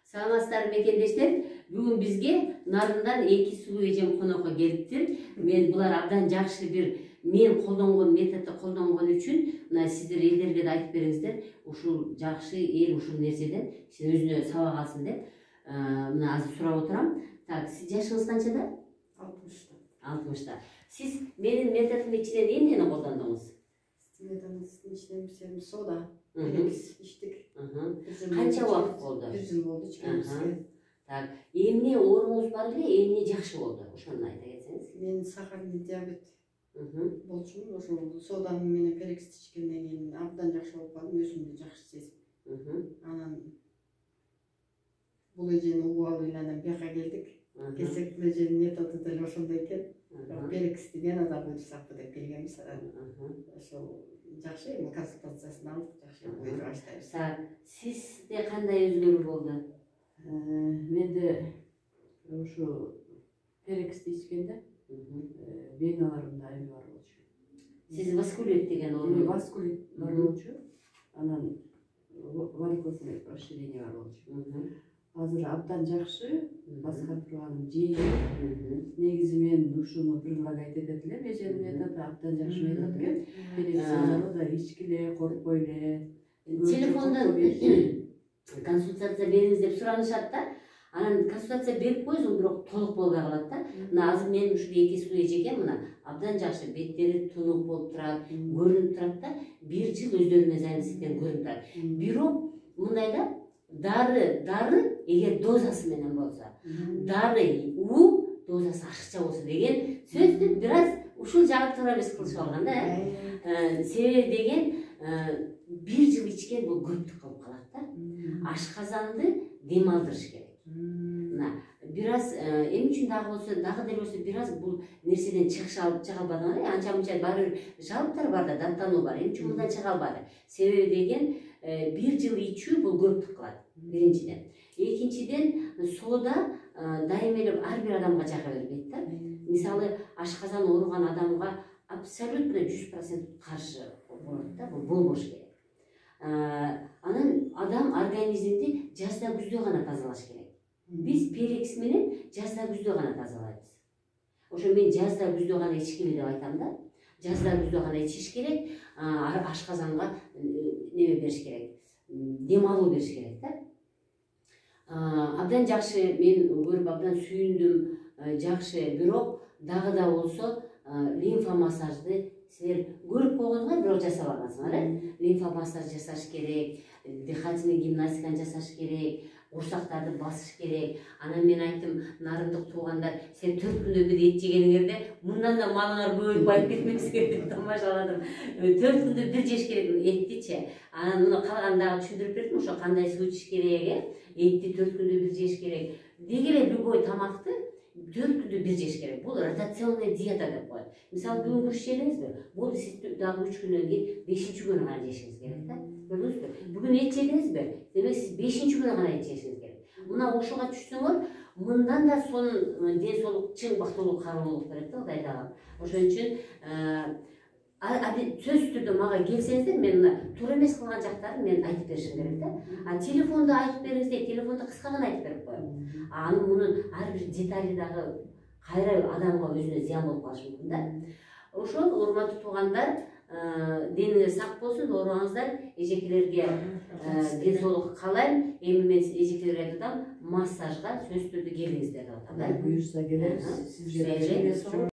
Саламатсыздар мекендештер. Бүгін бізге Нарындан 2 суу эжем конокко келиптир. Мен булар абдан жакшы бир мен колдонгон методду колдонгон үчүн мына сиздер элдерге да айтып бериңиздер. Ушул жакшы эл ушул нерседен өзүнө сабак алсын деп. Мына азыр сурап отурам. Так, сиз жашыңыз канчада? 60-та. 60-та. Сиз менин методум ичинен эмнени колдондуңуз? Методумдун ичинен сода, перекис иштик. Канча убакыт болду? 1 жыл болду ичкенибизге. Так, эмне ооруңуз бар эле, эмне жакшы болду? Ошону айта кетсеңиз. Мен сахарный диабет болчумун. Ошол соданы менен перекисти ичкенден кийин абдан жакшы болуп калдым, өзүмдү жакшы сезип. Анан бул эжени угуп алып анан бияка келдик. Келсек бул эженин методу деле ошондой экен. Перекисти вена да буйрсакпы деп келгенбиз. Ошол жакшы эми консультациясын алдык, жакшы буйруп баштайбыз. Так, сизде кандай өзгөрүү болду? Менде ушу перекисти ичкенде веналарымда эме бар болчу. Сиз васкулит деген оору? Васкулит бар болчу. Анан варикозный расширение бар болчу. Азыр абдан жакшы, баскарып турганым жеңил. Негизи мен ушуну предлагать этет элем, эженин методу абдан жакшы метод экен. Перекисти да ичкиле, коркпой эле. Телефондон консультация бериңиз деп суранышат да. Анан консультация берип коесуң, бирок толук болбой калат да. Мына азыр мен ушул 2 суу эжеге мына абдан жакшы беттери тунук болуп турат, көрүнүп турат да. 1 жыл өздөрүнө зависиттен көрүнүп турат. Бирок мындай да, дары эгер дозасы менен болсо, дары дозасы ашыкча болсо деген сөздү бир аз ушул жагы туура эмес кылышып алган да. Себеби деген 1 жыл ичкен бул көптүк кылып калат да. Ашказанды дем алдырыш керек. Мына бир аз эмне үчүн дагы болсо, дагы деле болсо бир аз бул нерседен чыга албадыңар, анча мынча баары бир жалптар бар да, даттануу бар. Эмне үчүн мындан чыга албады? Себеби деген 1 жыл ичүү бул көптүк кылат. Биринчиден. Экинчиден, сода дайыма эле ар бир адамга жака бербейт да. Мисалы, ашказан ооруган адамга абсолютно 100% каршы болот да, бул болбош керек. Анан адам организмди жазда күздө гана тазалаш керек. Биз перекис менен жазда күздө гана тазалайбыз. Ошо мен жазда күздө гана ичкиле деп айтам да. Жазда күздө гана ичиш керек, ашказанга неме бериш керек, дем алуу бериш керек да. Абдан жакшы, мен көрүп абдан сүйүндүм, жакшы, бирок дагы да болсо лимфа массажды силер көрүп койгонуңар, бирок жасабагансыңар, лимфа массаж жасаш керек, дыхательный гимнастиканы жасаш керек, курсактарды басыш керек. Анан мен айттым, нарындык туугандар, сен 4 күндө бир эт жегениңерде мындан да малыңар көбөйүп байып кетмексиңер деп тамашаладым. 4 күндө бир жеш керек эттичи. Анан муну калган дагы түшүндүрүп бердим, ошо кандай суу ичиш керек, этти 4 күндө бир жеш керек. Деги эле любой тамакты 4 күндө бир жеш керек. Бул ротационный диета деп коет. Мисалы бүгүн күрүч жедиңизби? Бул сиз дагы 3 күндөн кийин 5-чи күнү гана жешиңиз керек да. Көрдүңүзбү? Бүгүн эт жедиңизби? Демек сиз 5-чи күнү гана эт жешиңиз керек. Мына ошого түшсөңөр, мындан да сонун ден соолук, чың бактылуу кароолук берет да, Кудай таалам. Ошон үчүн сөзсүз түрдө мага келсеңиздер, мен мына туура эмес кылган жактарын мен айтып беришим керек да. Телефондо айтып бериңиздер, телефондо кыска гана айтып берип коем. Анын мунун ар бир детали дагы кайра адамга өзүнө зыян болуп калышы мүмкүн да. Ошол, урматтуу туугандар, дениңиз сак болсун, ооруңуздар, эжекелерге ден соолук каалайм. Эми мен эжекелерге айтып атам, массажга сөзсүз түрдө келиңиздер деп атам да. Буюрса келебиз, сизге